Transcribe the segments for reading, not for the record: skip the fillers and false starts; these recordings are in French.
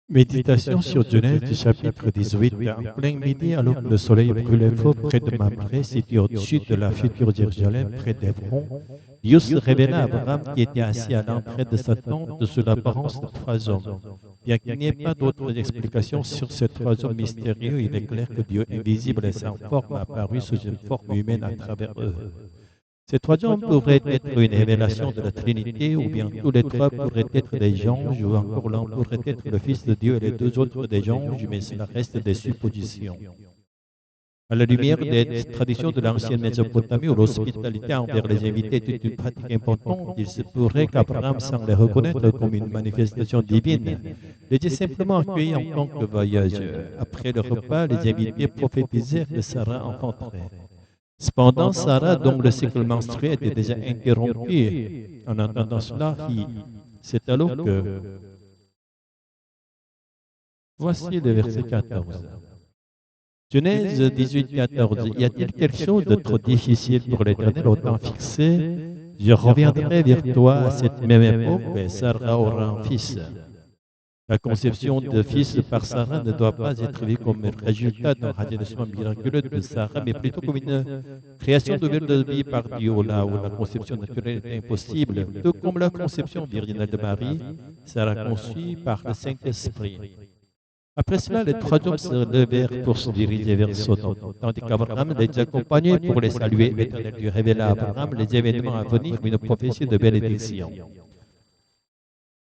Méditation sur Genèse du chapitre 18. En plein midi, alors que le soleil brûlait fort près de Mamré, situé au-dessus de la future Jérusalem, près d'Hébron, Dieu se révéla à Abraham qui était assis à l'entrée de sa tente sous l'apparence de trois hommes. Bien qu'il n'y ait pas d'autres explications sur ces trois hommes mystérieux, il est clair que Dieu invisible et sans forme a apparu sous une forme humaine à travers eux. Ces trois hommes pourraient être une révélation de la Trinité, ou bien tous les trois pourraient être des anges, ou encore l'un pourrait être le Fils de Dieu et les deux autres des anges, mais cela reste des suppositions. À la lumière des traditions de l'ancienne Mésopotamie, où l'hospitalité envers les invités était une pratique importante, il se pourrait qu'Abraham, sans les reconnaître comme une manifestation divine, les ait simplement accueillis en tant que voyageurs. Après le repas, les invités prophétisèrent que Sarah enfanterait. Cependant, Sarah, dont le cycle menstruel était déjà interrompu, en entendant cela, c'est alors que... Voici le verset 14. Genèse 18, 14. Y a-t-il quelque chose de trop difficile pour l'Éternel au temps fixé? Je reviendrai vers toi à cette même époque et Sarah aura un fils. La conception de fils par Sarah ne doit pas être vue comme un résultat d'un rajeunissement miraculeux de Sarah, mais plutôt comme une création nouvelle de vie par Dieu, là où la conception naturelle est impossible, tout comme la conception virginale de Marie sera conçue par le Saint-Esprit. Après cela, les trois hommes se levèrent pour se diriger vers Sodome, tandis qu'Abraham les accompagnait pour les saluer. L'Éternel lui révéla à Abraham les événements à venir, une prophétie de bénédiction.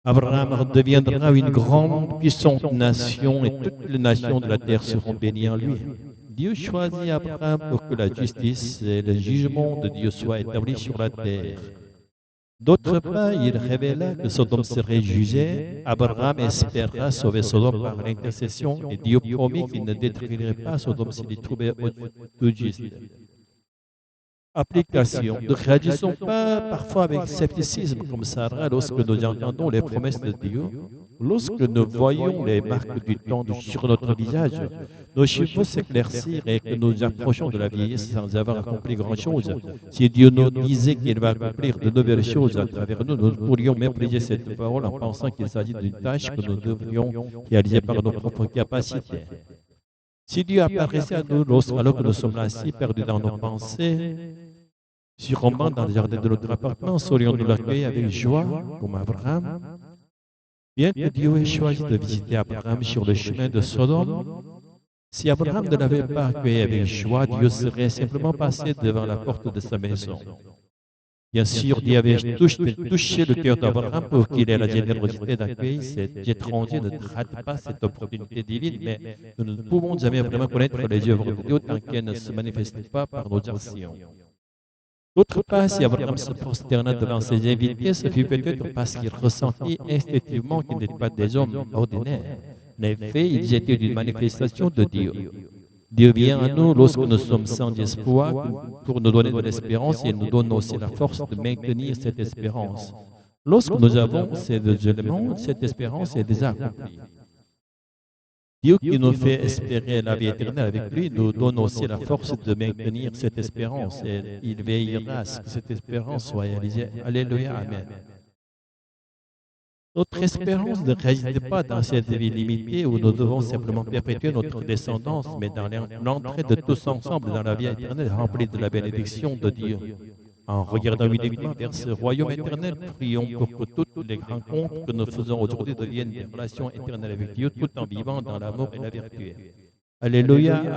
Abraham deviendra une grande, puissante nation et toutes les nations de la terre seront bénies en lui. Dieu choisit Abraham pour que la justice et le jugement de Dieu soient établis sur la terre. D'autre part, il révéla que Sodome serait jugé. Abraham espéra sauver Sodome par l'intercession et Dieu promit qu'il ne détruirait pas Sodome s'il y trouvait tout juste. Application. Ne réagissons pas parfois avec scepticisme comme Sarah lorsque nous entendons les promesses de Dieu, lorsque nous voyons les marques du temps sur notre visage, nos cheveux s'éclaircir et que nous approchons de la vieillesse sans avoir accompli grand-chose. Si Dieu nous disait qu'il va accomplir de nouvelles choses à travers nous, nous pourrions mépriser cette parole en pensant qu'il s'agit d'une tâche que nous devrions réaliser par nos propres capacités. Si Dieu apparaissait à nous alors que nous sommes assis, perdus dans nos pensées, sûrement dans le jardin de notre appartement, saurions-nous l'accueillir avec joie, comme Abraham? Bien que Dieu ait choisi de visiter Abraham sur le chemin de Sodome, si Abraham ne l'avait pas accueilli avec joie, Dieu serait simplement passé devant la porte de sa maison. Bien sûr, Dieu avait touché le cœur d'Abraham pour qu'il ait la générosité d'accueillir cet étranger, ne rate pas cette opportunité divine, mais nous ne pouvons jamais vraiment connaître les œuvres de Dieu tant qu'elles ne se manifestent pas par nos actions. D'autre part, si Abraham se prosterna devant ses invités, ce fut peut-être parce qu'il ressentit instinctivement qu'ils n'étaient pas des hommes ordinaires. En effet, ils étaient une manifestation de Dieu. Dieu vient à nous lorsque nous sommes sans espoir pour nous donner de l'espérance et nous donne aussi la force de maintenir cette espérance. Lorsque nous avons ces deux éléments, cette espérance est déjà accomplie. Dieu qui nous fait espérer la vie éternelle avec lui nous donne aussi la force de maintenir cette espérance et il veillera à ce que cette espérance soit réalisée. Alléluia, Amen. Notre espérance ne réside pas dans cette vie limitée où nous devons simplement perpétuer notre descendance, mais dans l'entrée de tous ensemble dans la vie éternelle remplie de la bénédiction de Dieu. En regardant uniquement vers ce royaume éternel, prions pour que toutes les rencontres que nous faisons aujourd'hui deviennent des relations éternelles avec Dieu tout en vivant dans l'amour et la vertu. Alléluia. Amen.